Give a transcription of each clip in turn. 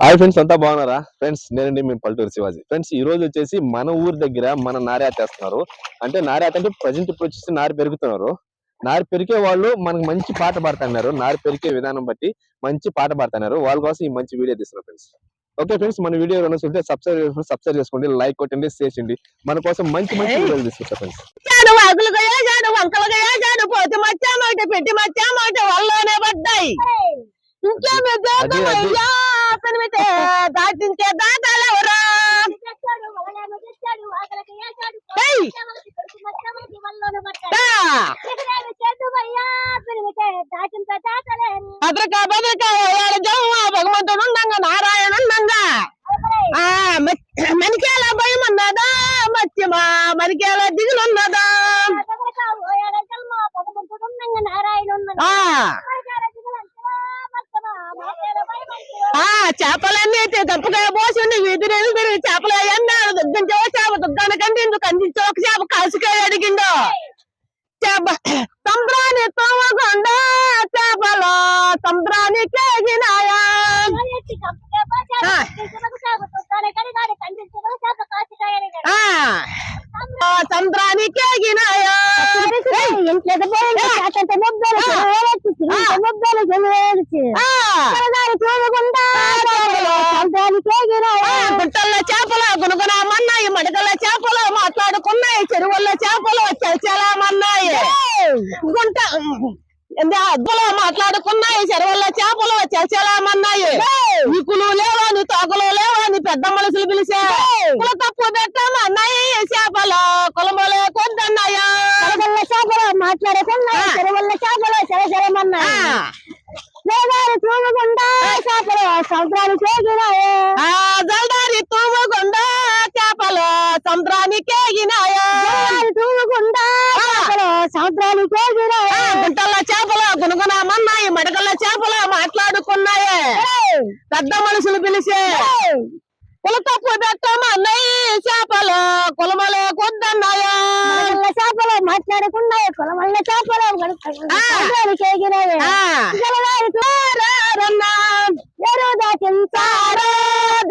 Hi friends, అంతా బాగున్నారా friends? నేనండి మీ పల్లెటూరు శివాజీ. ఫ్రెండ్స్, ఈ రోజు వచ్చేసి మన ఊరి దగ్గర మన నార్యాత వేస్తున్నారు. అంటే నార్యాత అంటే ప్రజెంట్ ఇప్పుడు వచ్చేసి నారు పెరుగుతున్నారు. నారు పెరిగే వాళ్ళు మనకు మంచి పాట పాడుతున్నారు. నారు పెరిగే విధానం బట్టి మంచి పాట పాడుతున్నారు. వాళ్ళ కోసం ఈ మంచి వీడియో తీస్తున్నారు ఫ్రెండ్స్. ఓకే ఫ్రెండ్స్, మన వీడియో ఉంటే సబ్స్క్రైబ్ చేసుకోండి, లైక్ కొట్టండి, షేర్ చేయండి. మన కోసం మంచి మంచి వీడియోలు తీసుకొస్తారు ఫ్రెండ్స్. దాటించే దాటాలెవరా భద్రక భద్రక భగవంతుడు ఉండంగా నారాయణ ఉండంగా మనికేలా భయం అన్నదా మత్యమా మనికేలా దిగులున్నదా చేపలన్నీ గంపకాయ పోసిండి వీధిని చేపలు అయ్యాడు దుగ్గించో చేప దుగ్గాన కంటిండు కందించో ఒక చేప కాసుకాయ అడిగిండు చేప సంబ్రాన్ని తోమకొండ చేపలు సంబ్రాన్ని కేగినాయా సంబ్రాన్ని కేగినాయా గుట్టల్లో చేపలు గునుగునామన్నాయి, మడకల చేపలు మాట్లాడుకున్నాయి, చెరువుల్లో చేపలు చలచలమన్నాయి, గుంట అద్దులో మాట్లాడుకున్నాయి, చెరువుల్లో చేపలు చలచలమన్నాయి. నీకులు లేవని తోకలు లేవని పెద్ద మనుషులు పిలిచే తప్పు పెట్టమన్నాయి, చేపలు కులమలే కొద్దన్నాయా, చేపలు మాట్లాడుకున్నాయి, చెరువుల్లో చేపలు చలచలమన్నాయి. తూమకుండా చేపలు సముద్రాన్ని కేగినాయే, జల్దారి తూమకుండా చేపలు సముద్రాన్ని కేగినాయా, తూమకుండా చేపలు సముద్రాన్ని కేగినాయా. గుంటల్లో చేపలు గునుగునామన్నాయి, మడకల్ల చేపలు మాట్లాడుకున్నాయి, పెద్ద మనుషులు పిలిచే కుల తప్పు పెట్టమన్నాయి, చేపలు కులమలే కొద్దన్నాయా, చేపలు మాట్లాడుకున్నాయి, కులమల్ల చేపలు కేగినాయి. ఎరు దాచించారా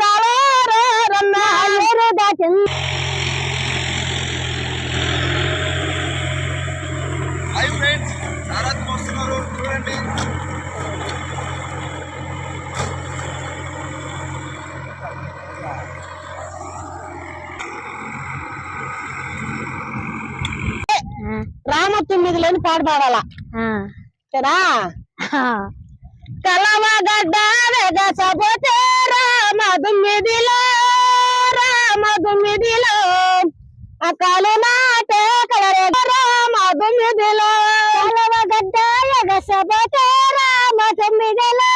జాలరన్నా ఎరు దాచిం చూడండి. రామ 9 పాట పాడాలా సరా కలవగడ్డ వెగసపోతే రామ 9లో అకాలు నాటే కలరే రామ 9లో కలవగడ్డ వెగసపోతే రామ 9లో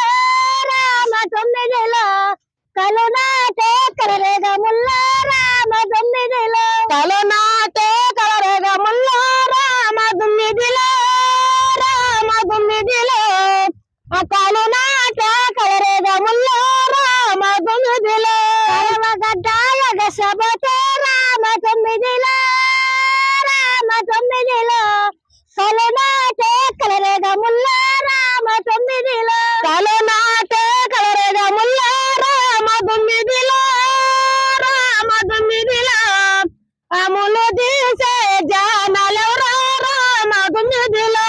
కలు నాటే కలరేగ ముల్ల రామ 9లో కలు నాటే కలరేగ ముల్ల రామ 9లో అకాలు నాటే కలరేగ ముల్ల రామ 9లో కలవగడ్డ వెగసపోతే రామ 9లో కలు నాటే కలరేగ ముల్ల రామ 9లో కలు నాటే కలరేగ ముల్ల రామ 9లో అములు తీసే జానాలెవరో రామ 9లో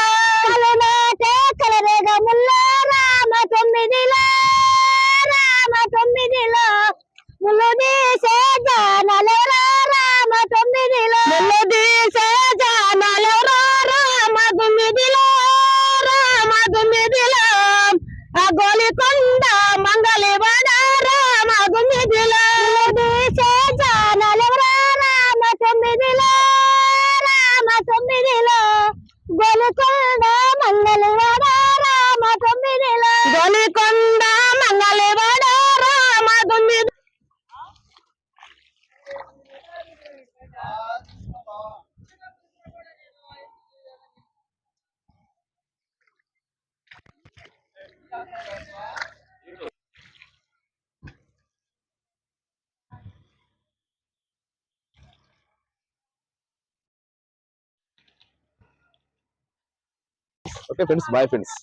కలు నాటే కలరేగ ముల్ల రామ 9లో ములు తీసే జానాలెవరో రామ 9లో ములు తీసే జానాలెవరో రామ 9లో ఆ గోలికొండ మంగళవాడ రామ 9లో ములు తీసే జానాలెవరో రామ 9లో గోలికొండ మంగళవాడ రామ 9లో గోలికొండ మంగళవాడ Rama 9. Okay friends, bye friends.